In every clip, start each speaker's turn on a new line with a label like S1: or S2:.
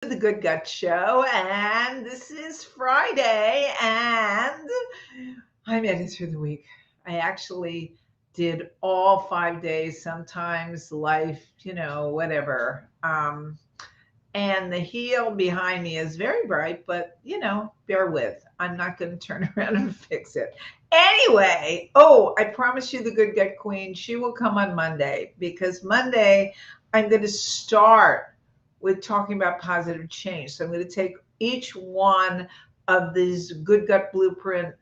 S1: The Good Gut Show, and this is Friday, and I'm ending through the week. I actually did all 5 days, sometimes life, whatever. And the heel behind me is very bright, but bear with. I'm not going to turn around and fix it. Anyway, I promise you the Good Gut Queen, she will come on Monday because Monday I'm going to start with talking about positive change. So I'm going to take each one of these Good Gut Blueprint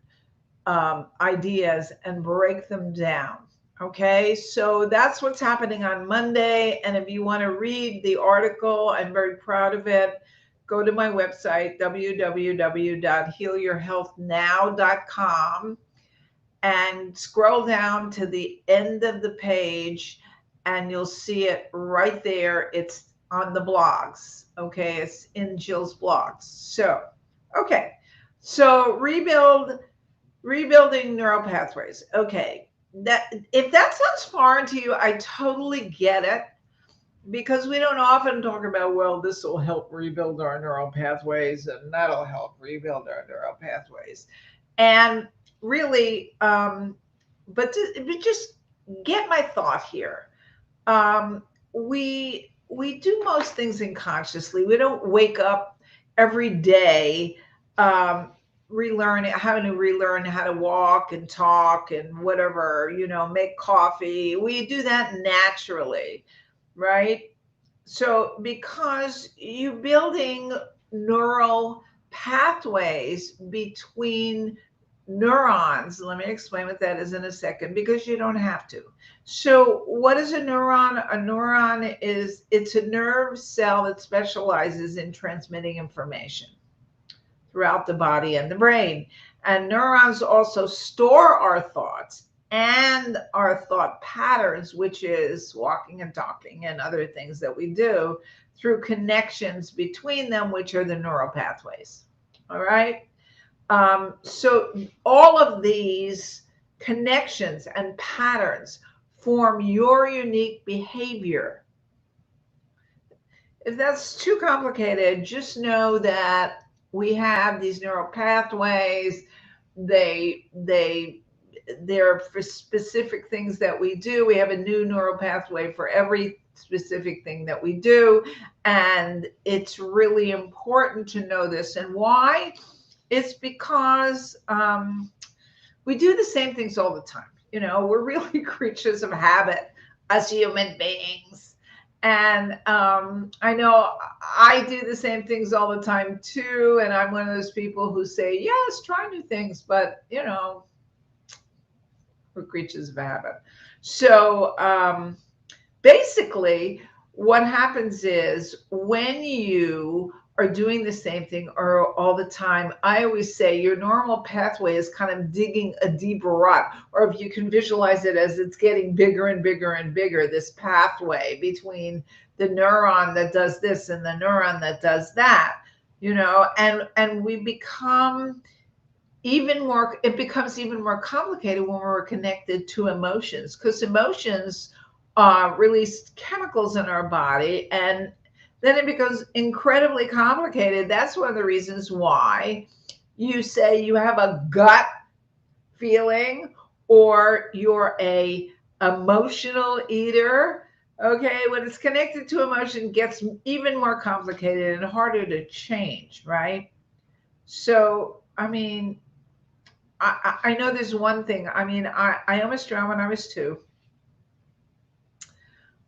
S1: ideas and break them down. Okay, so that's what's happening on Monday. And if you want to read the article, I'm very proud of it. Go to my website, www.healyourhealthnow.com, and scroll down to the end of the page, and you'll see it right there. It's on the blogs. Okay, it's in Jill's blogs. Okay, so rebuilding neural pathways. Okay, that if that sounds foreign to you, I totally get it because we don't often talk about, well, this will help rebuild our neural pathways and that'll help rebuild our neural pathways. And really, but just get my thought here. We do most things unconsciously. We don't wake up every day having to relearn how to walk and talk and whatever, make coffee. We do that naturally, right? So because you building neural pathways between neurons, let me explain what that is in a second, because you don't have to. So what is a neuron? A neuron it's a nerve cell that specializes in transmitting information throughout the body and the brain. And neurons also store our thoughts and our thought patterns, which is walking and talking and other things that we do, through connections between them, which are the neural pathways. All right. So all of these connections and patterns form your unique behavior. If that's too complicated, just know that we have these neural pathways. They're for specific things that we do. We have a new neural pathway for every specific thing that we do, and it's really important to know this. And why? It's because we do the same things all the time. We're really creatures of habit as human beings. And I know I do the same things all the time too. And I'm one of those people who say, yes, try new things, but we're creatures of habit. So basically, what happens is when you are doing the same thing or all the time, I always say your normal pathway is kind of digging a deeper rut, or if you can visualize it as it's getting bigger and bigger and bigger, this pathway between the neuron that does this and the neuron that does that, and we become it becomes even more complicated when we're connected to emotions, because emotions release chemicals in our body, and then it becomes incredibly complicated. That's one of the reasons why you say you have a gut feeling or you're a emotional eater. Okay, when it's connected to emotion, it gets even more complicated and harder to change, right? So, I mean, I know there's one thing. I mean, I almost drowned when I was 2.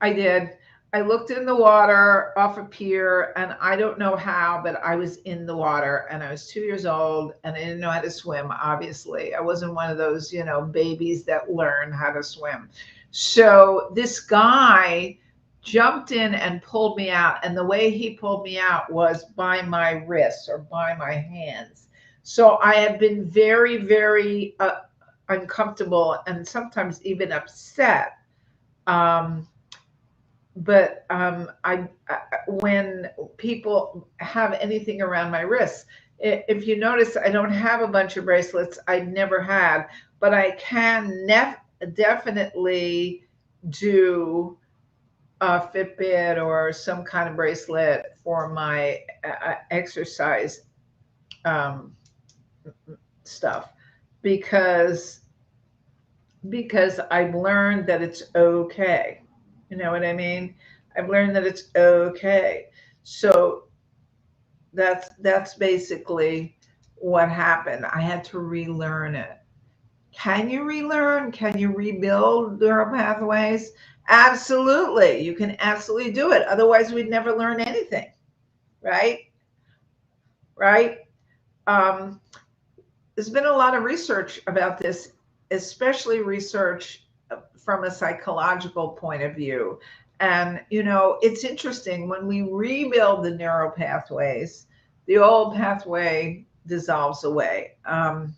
S1: I did. I looked in the water off a pier, and I don't know how, but I was in the water, and I was 2 years old, and I didn't know how to swim, obviously. I wasn't one of those, babies that learn how to swim. So this guy jumped in and pulled me out, and the way he pulled me out was by my wrists or by my hands. So I have been very, very uncomfortable and sometimes even upset. But when people have anything around my wrists, if you notice, I don't have a bunch of bracelets. I never had, but I can definitely do a Fitbit or some kind of bracelet for my exercise stuff, because I've learned that it's okay. You know what I mean? I've learned that it's okay. So that's basically what happened. I had to relearn it. Can you relearn? Can you rebuild neural pathways? Absolutely. You can absolutely do it. Otherwise, we'd never learn anything, right? Right? Um, there's been a lot of research about this, especially research from a psychological point of view. And, it's interesting when we rebuild the neural pathways, the old pathway dissolves away. And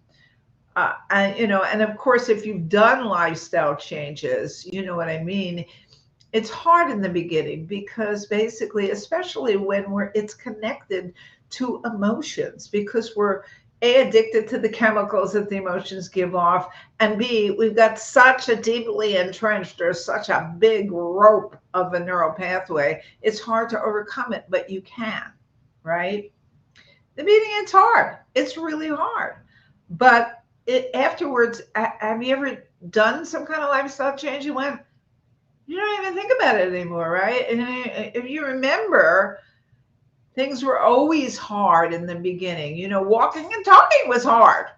S1: of course, if you've done lifestyle changes, you know what I mean. It's hard in the beginning because basically, especially when it's connected to emotions, because we're A, addicted to the chemicals that the emotions give off, and B, we've got such a deeply entrenched or such a big rope of a neural pathway. It's hard to overcome it, but you can, right? The beginning, it's hard. It's really hard. But afterwards, have you ever done some kind of lifestyle change? You went, you don't even think about it anymore, right? And if you remember, things were always hard in the beginning. Walking and talking was hard.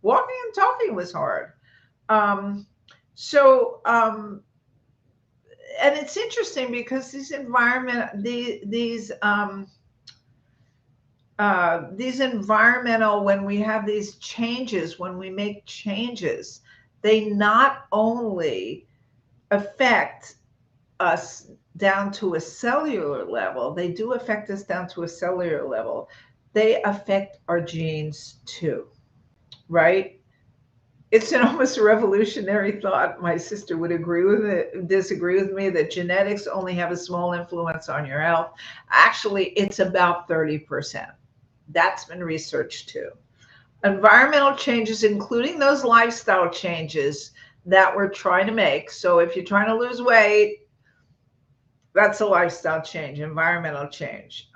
S1: Walking and talking was hard. And it's interesting because these environmental, when we have these changes, when we make changes, they not only affect us down to a cellular level, they do affect us down to a cellular level. They affect our genes too, right? It's an almost revolutionary thought. My sister would disagree with me, that genetics only have a small influence on your health. Actually, it's about 30%. That's been researched too. Environmental changes, including those lifestyle changes that we're trying to make. So if you're trying to lose weight, that's a lifestyle change, environmental change.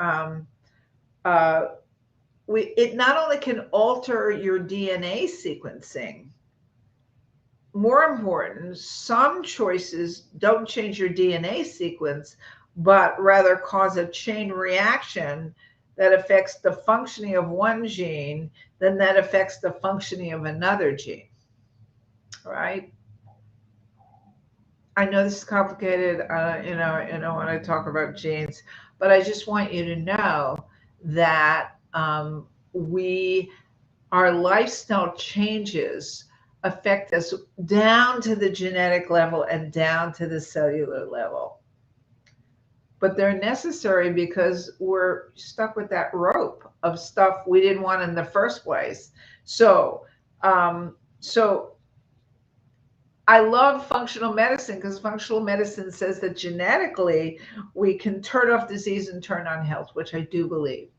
S1: It not only can alter your DNA sequencing, more important, some choices don't change your DNA sequence, but rather cause a chain reaction that affects the functioning of one gene, then that affects the functioning of another gene, right? I know this is complicated, when I talk about genes, but I just want you to know that our lifestyle changes affect us down to the genetic level and down to the cellular level. But they're necessary because we're stuck with that rope of stuff we didn't want in the first place. So I love functional medicine because functional medicine says that genetically we can turn off disease and turn on health, which I do believe.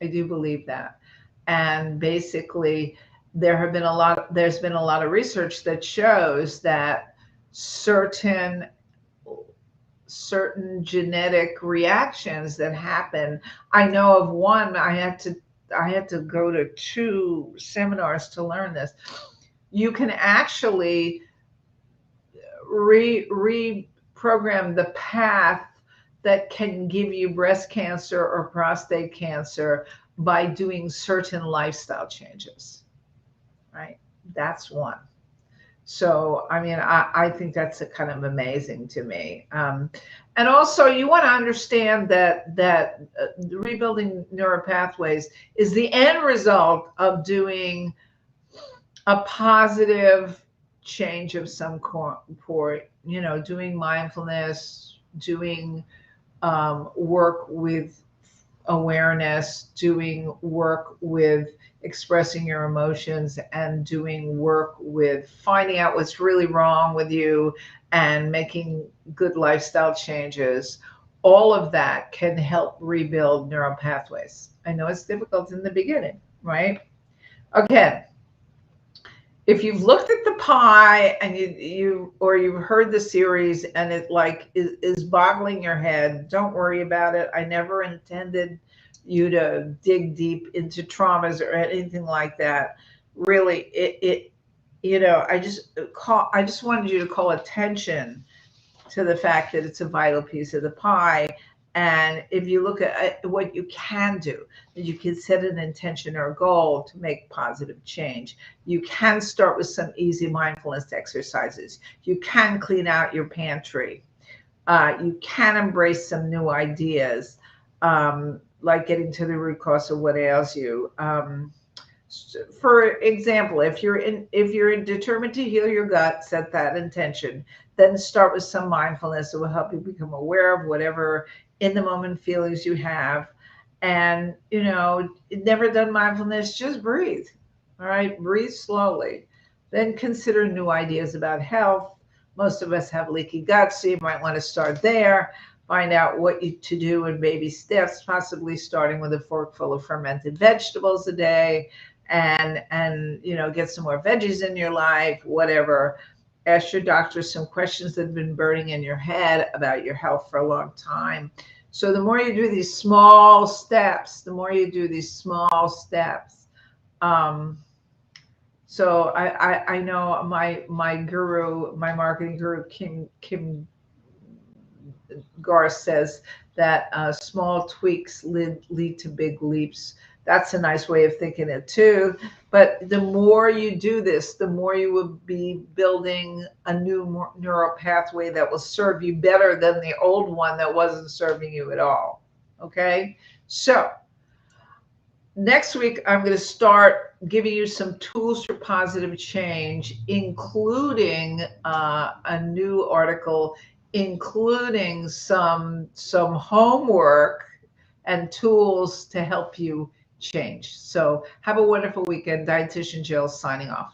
S1: I do believe that. And basically, there's been a lot of research that shows that certain genetic reactions that happen. I know of one. I had to go to 2 seminars to learn this. You can actually reprogram the path that can give you breast cancer or prostate cancer by doing certain lifestyle changes, right? That's one. So, I mean, I think that's a kind of amazing to me. And also, you want to understand that rebuilding neural pathways is the end result of doing a positive change of some sort, doing mindfulness, doing work with awareness, doing work with expressing your emotions, and doing work with finding out what's really wrong with you and making good lifestyle changes. All of that can help rebuild neural pathways. I know it's difficult in the beginning, right? Okay. if you've looked at the pie and you've heard the series and it like is boggling your head, don't worry about it. I never intended you to dig deep into traumas or anything like that. Really, it I just wanted you to call attention to the fact that it's a vital piece of the pie. And if you look at what you can do, that you can set an intention or a goal to make positive change. You can start with some easy mindfulness exercises. You can clean out your pantry. You can embrace some new ideas, like getting to the root cause of what ails you. For example, if you're determined to heal your gut, set that intention. Then start with some mindfulness that will help you become aware of whatever in the moment feelings you have. And never done mindfulness, just breathe. All right, breathe slowly. Then consider new ideas about health. Most of us have leaky guts, so you might want to start there. Find out what you to do in baby steps, possibly starting with a forkful of fermented vegetables a day, and get some more veggies in your life, whatever. Ask your doctor some questions that have been burning in your head about your health for a long time. So the more you do these small steps, um, so I know my guru, my marketing guru, Kim Garth, says that small tweaks lead to big leaps. That's a nice way of thinking it too. But the more you do this, the more you will be building a new neural pathway that will serve you better than the old one that wasn't serving you at all. Okay? So next week, I'm going to start giving you some tools for positive change, including a new article, including some homework and tools to help you change. So have a wonderful weekend. Dietitian Jill signing off.